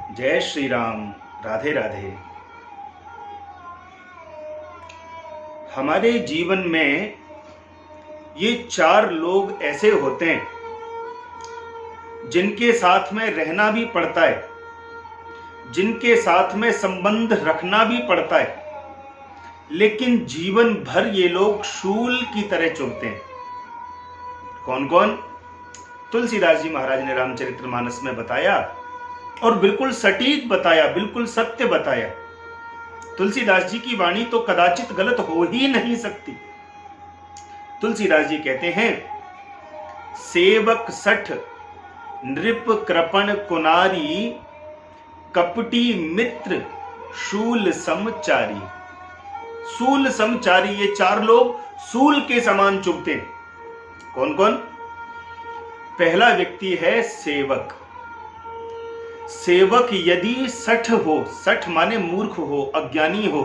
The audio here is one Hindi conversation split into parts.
जय श्री राम। राधे राधे। हमारे जीवन में ये चार लोग ऐसे होते हैं जिनके साथ में रहना भी पड़ता है, जिनके साथ में संबंध रखना भी पड़ता है, लेकिन जीवन भर ये लोग शूल की तरह चुभते हैं। कौन कौन? तुलसीदास जी महाराज ने रामचरितमानस में बताया और बिल्कुल सटीक बताया, बिल्कुल सत्य बताया। तुलसीदास जी की वाणी तो कदाचित गलत हो ही नहीं सकती। तुलसीदास जी कहते हैं, सेवक सठ नृप कृपण कुनारी, कपटी मित्र शूल समचारी। शूल समचारी, ये चार लोग शूल के समान चुभते हैं। कौन कौन? पहला व्यक्ति है सेवक। सेवक यदि सठ हो, सठ माने मूर्ख हो, अज्ञानी हो,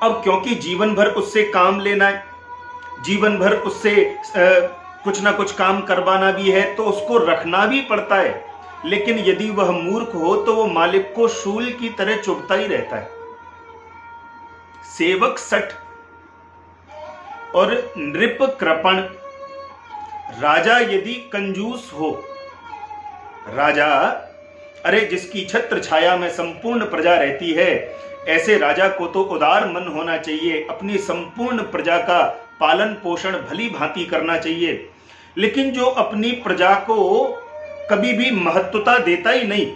अब क्योंकि जीवन भर उससे काम लेना है, जीवन भर उससे कुछ ना कुछ काम करवाना भी है, तो उसको रखना भी पड़ता है। लेकिन यदि वह मूर्ख हो तो वो मालिक को शूल की तरह चुभता ही रहता है। सेवक सठ। और नृप कृपण, राजा यदि कंजूस हो, राजा, अरे जिसकी छत्र छाया में संपूर्ण प्रजा रहती है, ऐसे राजा को तो उदार मन होना चाहिए, अपनी संपूर्ण प्रजा का पालन पोषण भली भांति करना चाहिए। लेकिन जो अपनी प्रजा को कभी भी महत्वता देता ही नहीं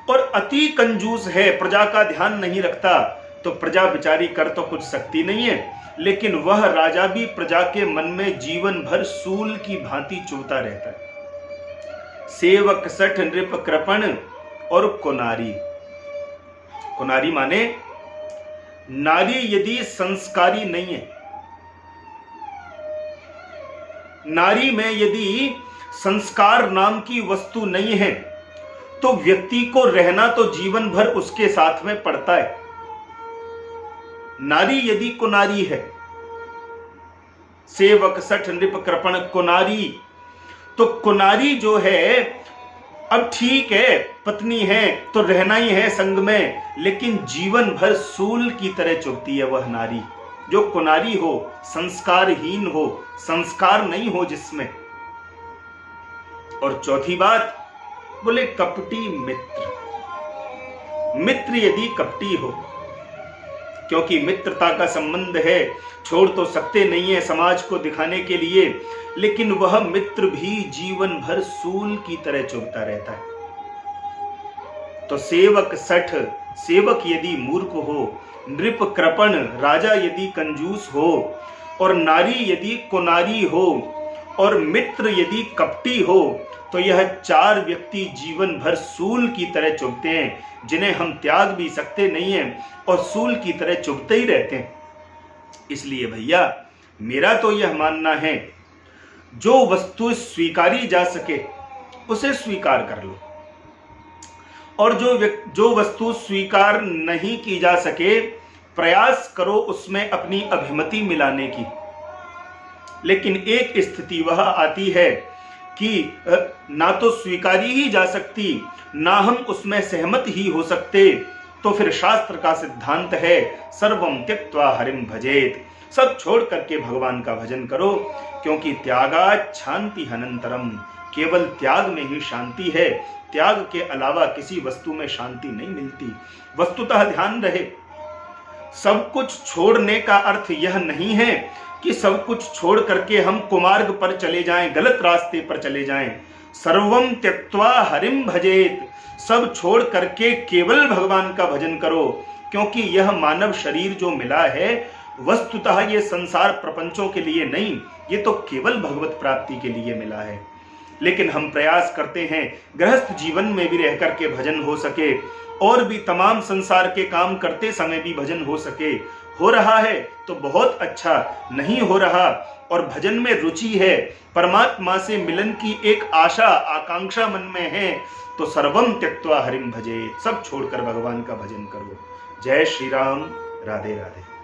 और अति कंजूस है, प्रजा का ध्यान नहीं रखता, तो प्रजा बेचारी कर तो कुछ सकती नहीं है, लेकिन वह राजा भी प्रजा के मन में जीवन भर सूल की भांति चुभता रहता है। सेवक सठ नृप कृपण और कुनारी। कुनारी माने नारी यदि संस्कारी नहीं है, नारी में यदि संस्कार नाम की वस्तु नहीं है, तो व्यक्ति को रहना तो जीवन भर उसके साथ में पड़ता है। नारी यदि कुनारी है, सेवक सठ नृप कृपण कुनारी, तो कुनारी जो है, अब ठीक है पत्नी है तो रहना ही है संग में, लेकिन जीवन भर सूल की तरह चुभती है वह नारी। जो कुनारी हो, संस्कारहीन हो, संस्कार नहीं हो जिसमें। और चौथी बात बोले कपटी मित्र। मित्र यदि कपटी हो, क्योंकि मित्रता का संबंध है, छोड़ तो सकते नहीं है समाज को दिखाने के लिए, लेकिन वह मित्र भी जीवन भर सूल की तरह चुभता रहता है। तो सेवक सठ, सेवक यदि मूर्ख हो, नृप कृपण, राजा यदि कंजूस हो, और नारी यदि कुनारी हो, और मित्र यदि कपटी हो, तो यह चार व्यक्ति जीवन भर सूल की तरह चुभते हैं, जिन्हें हम त्याग भी सकते नहीं हैं और सूल की तरह चुभते ही रहते हैं। इसलिए भैया मेरा तो यह मानना है, जो वस्तु स्वीकारी जा सके उसे स्वीकार कर लो, और जो वस्तु स्वीकार नहीं की जा सके, प्रयास करो उसमें अपनी अभिमति मिलाने की। लेकिन एक स्थिति वह आती है कि ना तो स्वीकारी ही जा सकती, ना हम उसमें सहमत ही हो सकते, तो फिर शास्त्र का सिद्धांत है, सर्वम त्यक्त्वा हरिम भजेत। सब छोड़ करके भगवान का भजन करो, क्योंकि त्यागात् शांति अनंतरम। केवल त्याग में ही शांति है, त्याग के अलावा किसी वस्तु में शांति नहीं मिलती। वस्तुतः ध्यान रहे, सब कुछ छोड़ने का अर्थ यह नहीं है कि सब कुछ छोड़ करके हम कुमार्ग पर चले जाएं, गलत रास्ते पर चले जाएं। सर्वम त्यक्त्वा हरिम भजेत, सब छोड़ करके केवल भगवान का भजन करो, क्योंकि यह मानव शरीर जो मिला है, वस्तुतः ये संसार प्रपंचों के लिए नहीं, ये तो केवल भगवत प्राप्ति के लिए मिला है। लेकिन हम प्रयास करते हैं गृहस्थ जीवन में भी रह करके भजन हो सके, और भी तमाम संसार के काम करते समय भी भजन हो सके। हो रहा है तो बहुत अच्छा, नहीं हो रहा और भजन में रुचि है, परमात्मा से मिलन की एक आशा आकांक्षा मन में है, तो सर्वम त्यक्त्वा हरिम भजे, सब छोड़कर भगवान का भजन करो। जय श्री राम। राधे राधे।